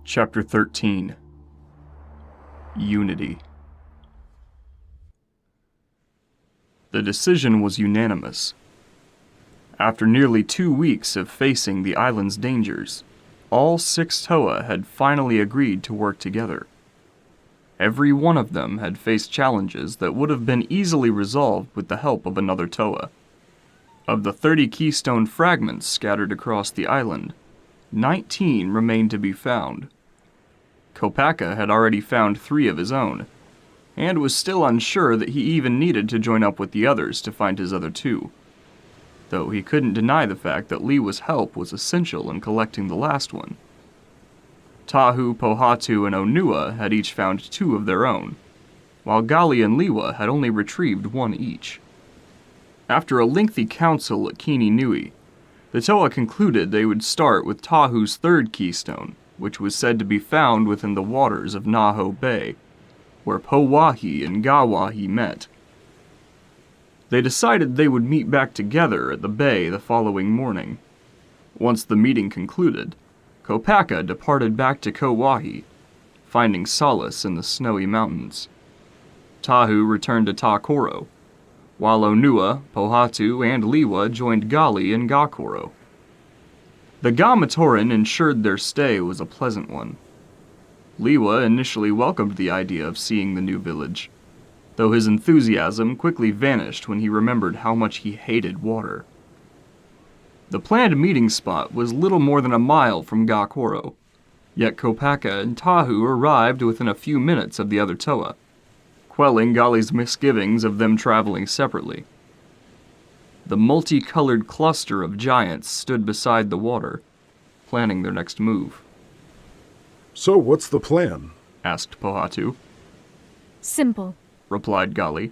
Chapter 13. Unity. The decision was unanimous. After nearly 2 weeks of facing the island's dangers, all 6 Toa had finally agreed to work together. Every one of them had faced challenges that would have been easily resolved with the help of another Toa. Of the 30 keystone fragments scattered across the island, 19 remained to be found. Kopaka had already found 3 of his own, and was still unsure that he even needed to join up with the others to find his other 2, though he couldn't deny the fact that Liwa's help was essential in collecting the last one. Tahu, Pohatu, and Onua had each found 2 of their own, while Gali and Liwa had only retrieved 1 each. After a lengthy council at Kini Nui, the Toa concluded they would start with Tahu's 3rd keystone, which was said to be found within the waters of Naho Bay, where Powahi and Gawahi met. They decided they would meet back together at the bay the following morning. Once the meeting concluded, Kopaka departed back to Kauahi, finding solace in the snowy mountains. Tahu returned to Takoro, while Onua, Pohatu, and Liwa joined Gali in Gakoro. The Gamatoran ensured their stay was a pleasant one. Liwa initially welcomed the idea of seeing the new village, though his enthusiasm quickly vanished when he remembered how much he hated water. The planned meeting spot was little more than a mile from Gakoro, yet Kopaka and Tahu arrived within a few minutes of the other Toa, quelling Gali's misgivings of them traveling separately. The multicolored cluster of giants stood beside the water, planning their next move. "So what's the plan?" asked Pohatu. "Simple," replied Gali.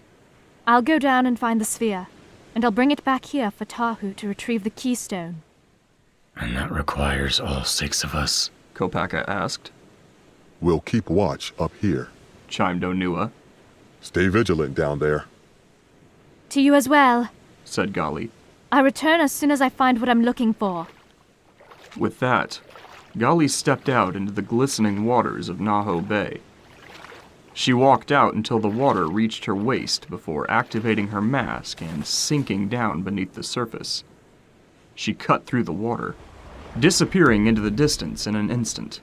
"I'll go down and find the sphere, and I'll bring it back here for Tahu to retrieve the keystone." "And that requires all 6 of us?" Kopaka asked. "We'll keep watch up here," chimed Onua. "Stay vigilant down there." "To you as well," said Gali. "I return as soon as I find what I'm looking for." With that, Gali stepped out into the glistening waters of Naho Bay. She walked out until the water reached her waist before activating her mask and sinking down beneath the surface. She cut through the water, disappearing into the distance in an instant.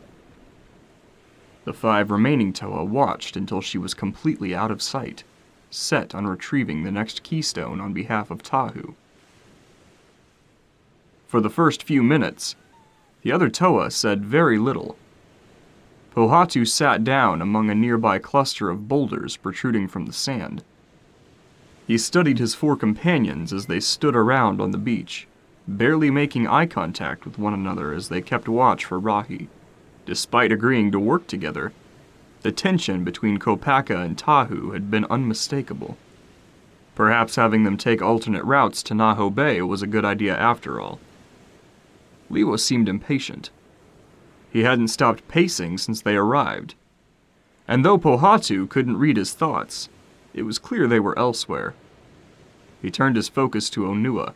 The 5 remaining Toa watched until she was completely out of sight, set on retrieving the next keystone on behalf of Tahu. For the first few minutes, the other Toa said very little. Pohatu sat down among a nearby cluster of boulders protruding from the sand. He studied his 4 companions as they stood around on the beach, barely making eye contact with one another as they kept watch for Rahi. Despite agreeing to work together, the tension between Kopaka and Tahu had been unmistakable. Perhaps having them take alternate routes to Naho Bay was a good idea after all. Liwa seemed impatient. He hadn't stopped pacing since they arrived. And though Pohatu couldn't read his thoughts, it was clear they were elsewhere. He turned his focus to Onua.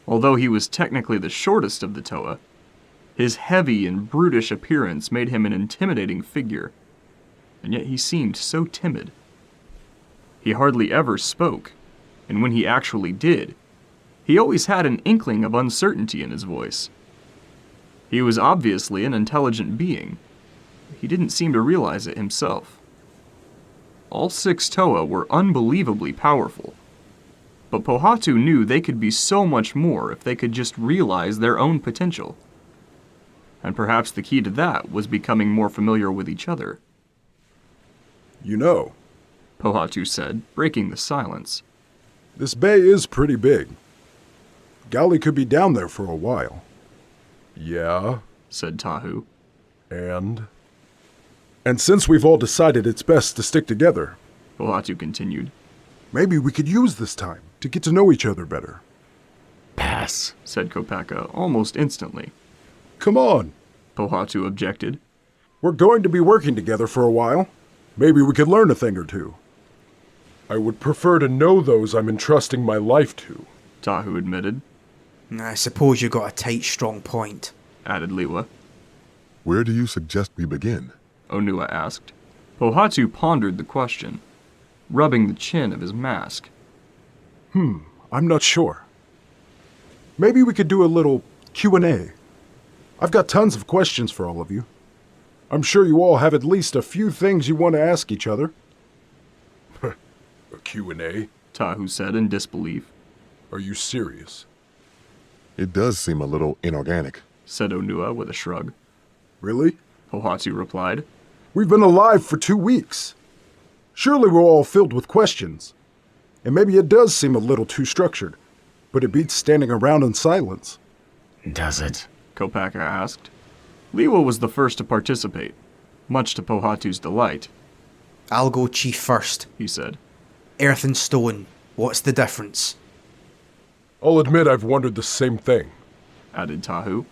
Although he was technically the shortest of the Toa, his heavy and brutish appearance made him an intimidating figure, and yet he seemed so timid. He hardly ever spoke, and when he actually did, he always had an inkling of uncertainty in his voice. He was obviously an intelligent being. He didn't seem to realize it himself. All 6 Toa were unbelievably powerful, but Pohatu knew they could be so much more if they could just realize their own potential. And perhaps the key to that was becoming more familiar with each other. "You know," Pohatu said, breaking the silence, "this bay is pretty big. Gali could be down there for a while." "Yeah," said Tahu. And since we've all decided it's best to stick together," Pohatu continued, "maybe we could use this time to get to know each other better." "Pass," said Kopaka almost instantly. "Come on," Pohatu objected. "we're going to be working together for a while. Maybe we could learn a thing or 2. "I would prefer to know those I'm entrusting my life to," Tahu admitted. "I suppose you've got a tight, strong point," added Liwa. Where do you suggest we begin? Onua asked. Pohatu pondered the question, rubbing the chin of his mask. I'm not sure. Maybe we could do a little Q&A. I've got tons of questions for all of you. I'm sure you all have at least a few things you want to ask each other. A Q&A? Tahu said in disbelief. Are you serious? It does seem a little inorganic. Said Onua with a shrug. Really? Pohatu replied. We've been alive for 2 weeks. Surely we're all filled with questions. And maybe it does seem a little too structured, but it beats standing around in silence. Does it? Kopaka asked. Liwa was the first to participate, much to Pohatu's delight. I'll go chief first. He said. Earth and stone, what's the difference? I'll admit I've wondered the same thing. Added Tahu.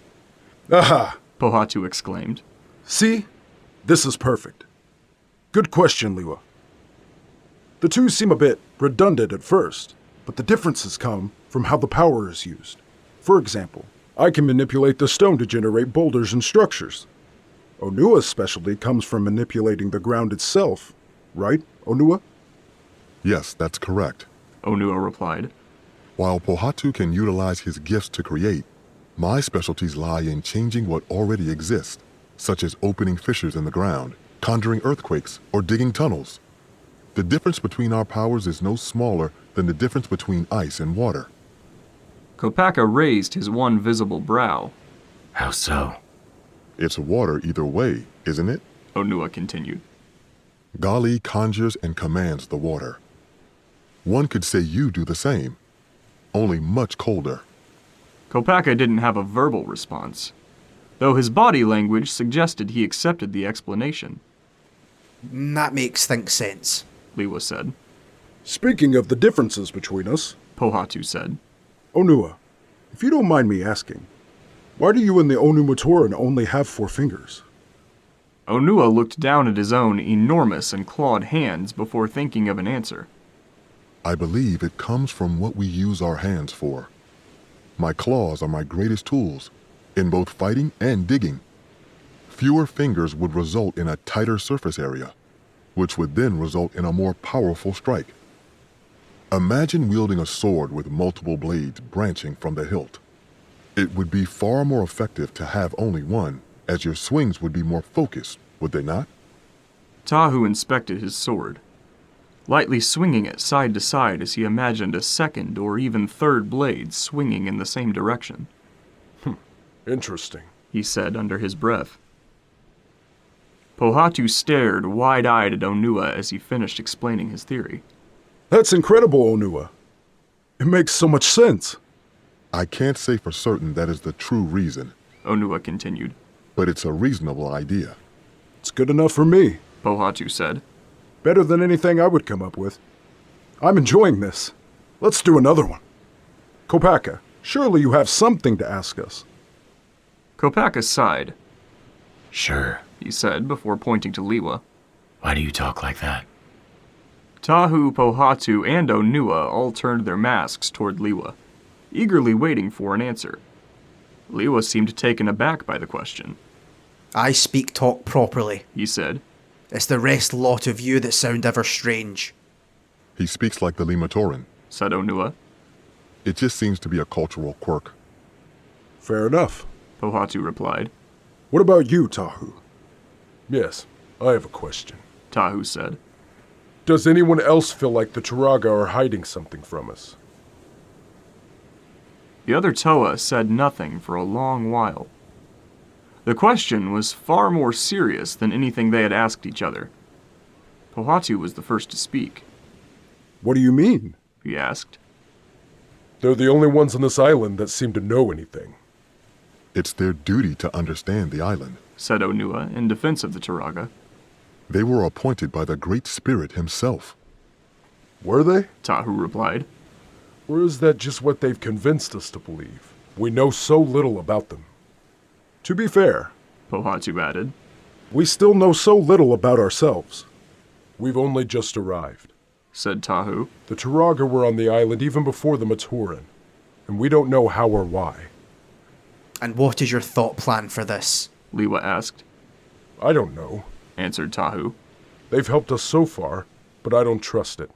Aha! Pohatu exclaimed. See? This is perfect. Good question, Liwa. The two seem a bit redundant at first, but the differences come from how the power is used. For example, I can manipulate the stone to generate boulders and structures. Onua's specialty comes from manipulating the ground itself, right, Onua? Yes, that's correct. Onua replied. While Pohatu can utilize his gifts to create, my specialties lie in changing what already exists, such as opening fissures in the ground, conjuring earthquakes, or digging tunnels. The difference between our powers is no smaller than the difference between ice and water. Kopaka raised his one visible brow. How so? It's water either way, isn't it? Onua continued. Gali conjures and commands the water. One could say you do the same, only much colder. Kopaka didn't have a verbal response, though his body language suggested he accepted the explanation. That makes think sense. Liwa said. Speaking of the differences between us, Pohatu said. Onua, if you don't mind me asking, why do you and the Onumatoran only have 4 fingers? Onua looked down at his own enormous and clawed hands before thinking of an answer. I believe it comes from what we use our hands for. My claws are my greatest tools, in both fighting and digging. Fewer fingers would result in a tighter surface area, which would then result in a more powerful strike. Imagine wielding a sword with multiple blades branching from the hilt. It would be far more effective to have only one, as your swings would be more focused, would they not? Tahu inspected his sword, lightly swinging it side to side as he imagined a second or even third blade swinging in the same direction. Interesting, He said under his breath. Pohatu stared wide-eyed at Onua as he finished explaining his theory. That's incredible, Onua. It makes so much sense. I can't say for certain that is the true reason, Onua continued. but it's a reasonable idea. It's good enough for me. Pohatu said. Better than anything I would come up with. I'm enjoying this. Let's do another one. Kopaka, surely you have something to ask us. Kopaka sighed, Sure. he said before pointing to Liwa. Why do you talk like that? Tahu, Pohatu, and Onua all turned their masks toward Liwa, eagerly waiting for an answer. Liwa seemed taken aback by the question. I speak talk properly. He said. It's the rest lot of you that sound ever strange. He speaks like the Limatoran. Said Onua. It just seems to be a cultural quirk. Fair enough. Pohatu replied. What about you, Tahu? Yes, I have a question. Tahu said. Does anyone else feel like the Turaga are hiding something from us? The other Toa said nothing for a long while. The question was far more serious than anything they had asked each other. Pohatu was the first to speak. What do you mean? He asked. They're the only ones on this island that seem to know anything. It's their duty to understand the island. Said Onua in defense of the Turaga. They were appointed by the Great Spirit himself. Were they? Tahu replied. Or is that just what they've convinced us to believe? We know so little about them. To be fair, Pohatu added. we still know so little about ourselves. We've only just arrived. Said Tahu. The Turaga were on the island even before the Matoran, and we don't know how or why. And what is your thought plan for this? Liwa asked. I don't know, Answered Tahu. They've helped us so far, but I don't trust it.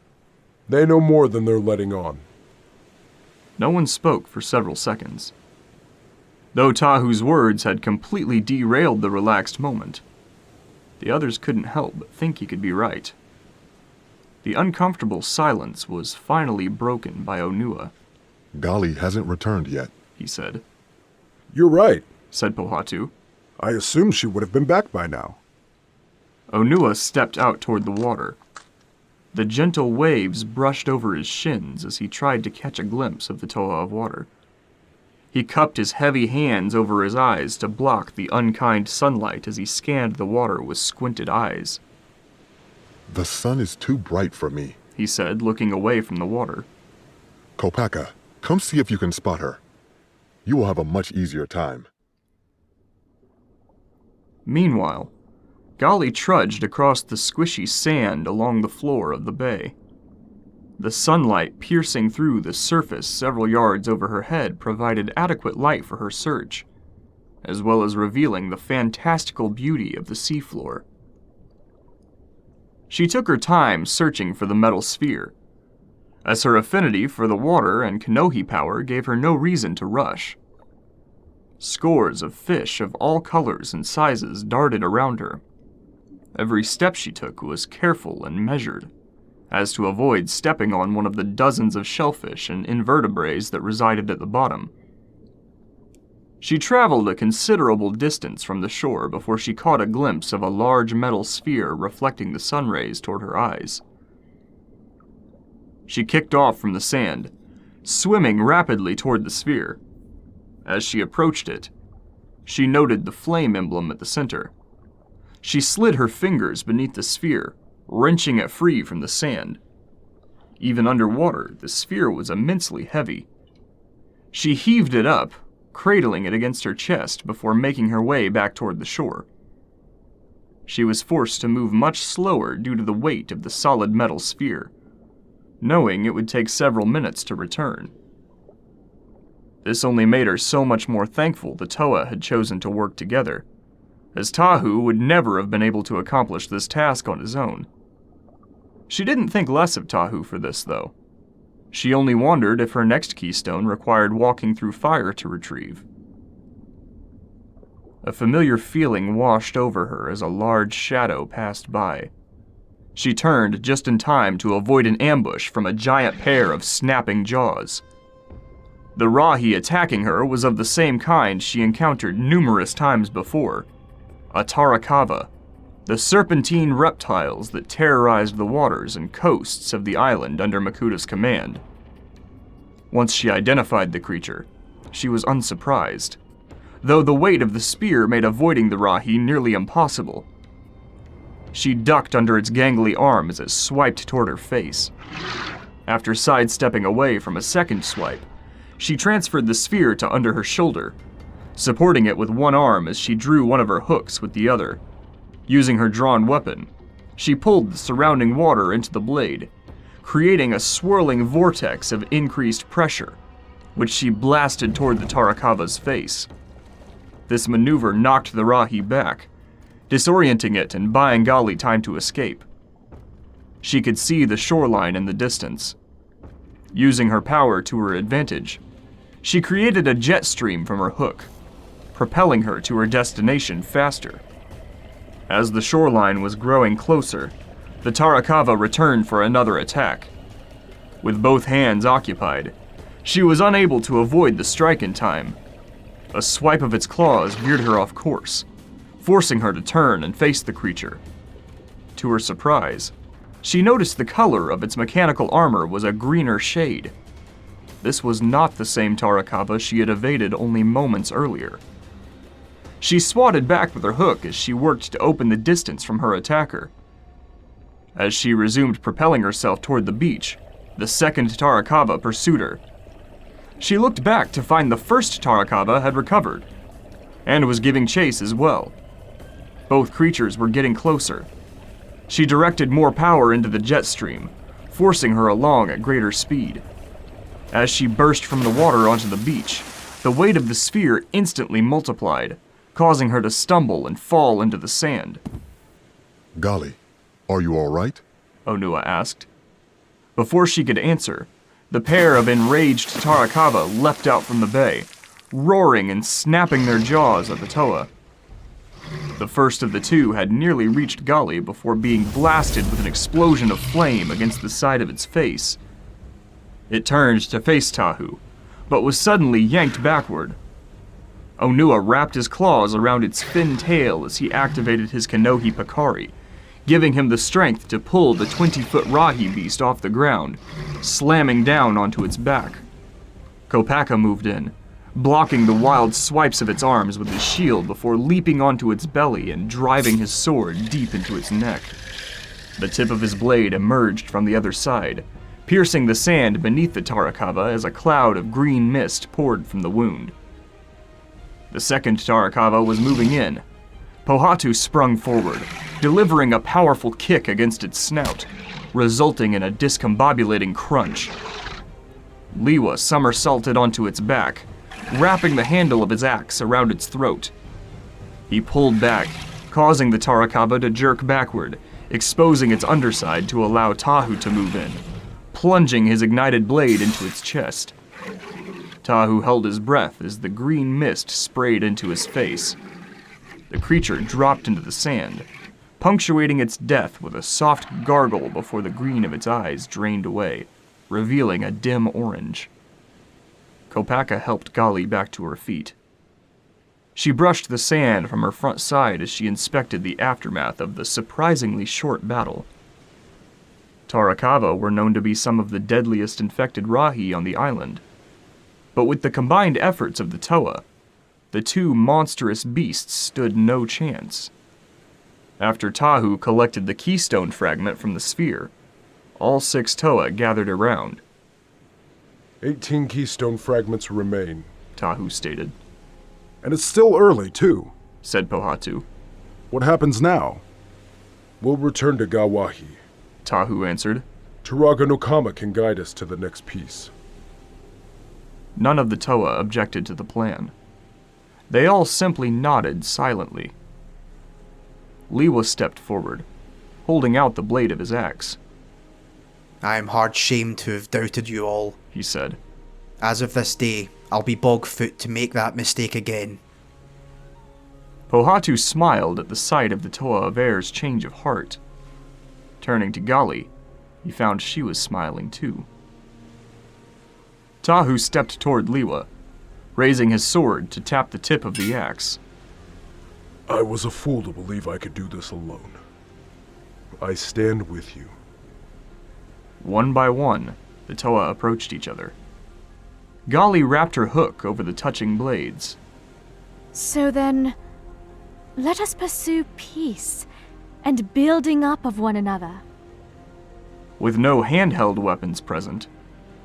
They know more than they're letting on. No one spoke for several seconds. Though Tahu's words had completely derailed the relaxed moment, the others couldn't help but think he could be right. The uncomfortable silence was finally broken by Onua. Gali hasn't returned yet, He said. You're right. Said Pohatu. I assumed she would have been back by now. Onua stepped out toward the water. The gentle waves brushed over his shins as he tried to catch a glimpse of the toa of water. He cupped his heavy hands over his eyes to block the unkind sunlight as he scanned the water with squinted eyes. The sun is too bright for me, He said, looking away from the water. Kopaka, come see if you can spot her. You will have a much easier time. Meanwhile, Gali trudged across the squishy sand along the floor of the bay. The sunlight piercing through the surface several yards over her head provided adequate light for her search, as well as revealing the fantastical beauty of the seafloor. She took her time searching for the metal sphere, as her affinity for the water and Kanohi power gave her no reason to rush. Scores of fish of all colors and sizes darted around her. Every step she took was careful and measured, as to avoid stepping on one of the dozens of shellfish and invertebrates that resided at the bottom. She traveled a considerable distance from the shore before she caught a glimpse of a large metal sphere reflecting the sun rays toward her eyes. She kicked off from the sand, swimming rapidly toward the sphere. As she approached it, she noted the flame emblem at the center. She slid her fingers beneath the sphere, wrenching it free from the sand. Even underwater, the sphere was immensely heavy. She heaved it up, cradling it against her chest before making her way back toward the shore. She was forced to move much slower due to the weight of the solid metal sphere, knowing it would take several minutes to return. This only made her so much more thankful the Toa had chosen to work together, as Tahu would never have been able to accomplish this task on his own. She didn't think less of Tahu for this, though. She only wondered if her next keystone required walking through fire to retrieve. A familiar feeling washed over her as a large shadow passed by. She turned just in time to avoid an ambush from a giant pair of snapping jaws. The Rahi attacking her was of the same kind she encountered numerous times before, a Tarakava, the serpentine reptiles that terrorized the waters and coasts of the island under Makuta's command. Once she identified the creature, she was unsurprised, though the weight of the spear made avoiding the Rahi nearly impossible. She ducked under its gangly arm as it swiped toward her face. After sidestepping away from a second swipe, she transferred the sphere to under her shoulder, supporting it with one arm as she drew one of her hooks with the other. Using her drawn weapon, she pulled the surrounding water into the blade, creating a swirling vortex of increased pressure, which she blasted toward the Tarakava's face. This maneuver knocked the Rahi back, disorienting it and buying Gali time to escape. She could see the shoreline in the distance. Using her power to her advantage, she created a jet stream from her hook, propelling her to her destination faster. As the shoreline was growing closer, the Tarakava returned for another attack. With both hands occupied, she was unable to avoid the strike in time. A swipe of its claws veered her off course, forcing her to turn and face the creature. To her surprise, she noticed the color of its mechanical armor was a greener shade. This was not the same Tarakava she had evaded only moments earlier. She swatted back with her hook as she worked to open the distance from her attacker. As she resumed propelling herself toward the beach, the second Tarakava pursued her. She looked back to find the first Tarakava had recovered, and was giving chase as well. Both creatures were getting closer. She directed more power into the jet stream, forcing her along at greater speed. As she burst from the water onto the beach, the weight of the sphere instantly multiplied, causing her to stumble and fall into the sand. Gali, are you all right? Onua asked. Before she could answer, the pair of enraged Tarakava leapt out from the bay, roaring and snapping their jaws at the Toa. The first of the two had nearly reached Gali before being blasted with an explosion of flame against the side of its face. It turned to face Tahu, but was suddenly yanked backward. Onua wrapped his claws around its fin tail as he activated his Kanohi Pakari, giving him the strength to pull the 20-foot Rahi beast off the ground, slamming down onto its back. Kopaka moved in, blocking the wild swipes of its arms with his shield before leaping onto its belly and driving his sword deep into its neck. The tip of his blade emerged from the other side, piercing the sand beneath the Tarakava as a cloud of green mist poured from the wound. The second Tarakava was moving in. Pohatu sprung forward, delivering a powerful kick against its snout, resulting in a discombobulating crunch. Liwa somersaulted onto its back, wrapping the handle of his axe around its throat. He pulled back, causing the Tarakava to jerk backward, exposing its underside to allow Tahu to move in, plunging his ignited blade into its chest. Tahu held his breath as the green mist sprayed into his face. The creature dropped into the sand, punctuating its death with a soft gargle before the green of its eyes drained away, revealing a dim orange. Kopaka helped Gali back to her feet. She brushed the sand from her front side as she inspected the aftermath of the surprisingly short battle. Tarakava were known to be some of the deadliest infected Rahi on the island, but with the combined efforts of the Toa, the two monstrous beasts stood no chance. After Tahu collected the keystone fragment from the sphere, all 6 Toa gathered around. 18 keystone fragments remain, Tahu stated. and it's still early, too. Said Pohatu. What happens now? We'll return to Gawahi. Tahu answered. Turaga no Kama can guide us to the next piece. None of the Toa objected to the plan. They all simply nodded silently. Liwa stepped forward, holding out the blade of his axe. I am hard shamed to have doubted you all. He said. As of this day, I'll be bogfoot to make that mistake again. Pohatu smiled at the sight of the Toa of Air's change of heart. Turning to Gali, he found she was smiling too. Tahu stepped toward Liwa, raising his sword to tap the tip of the axe. I was a fool to believe I could do this alone. I stand with you. One by one, the Toa approached each other. Gali wrapped her hook over the touching blades. So then, let us pursue peace and building up of one another. With no handheld weapons present,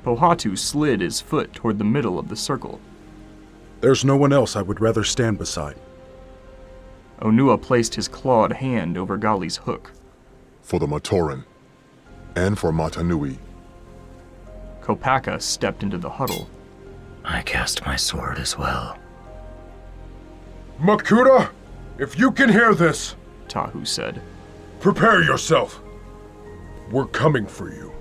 Pohatu slid his foot toward the middle of the circle. There's no one else I would rather stand beside. Onua placed his clawed hand over Gali's hook. For the Matoran, and for Matanui. Kopaka stepped into the huddle. I cast my sword as well. Makuta, if you can hear this, Tahu said. prepare yourself. We're coming for you.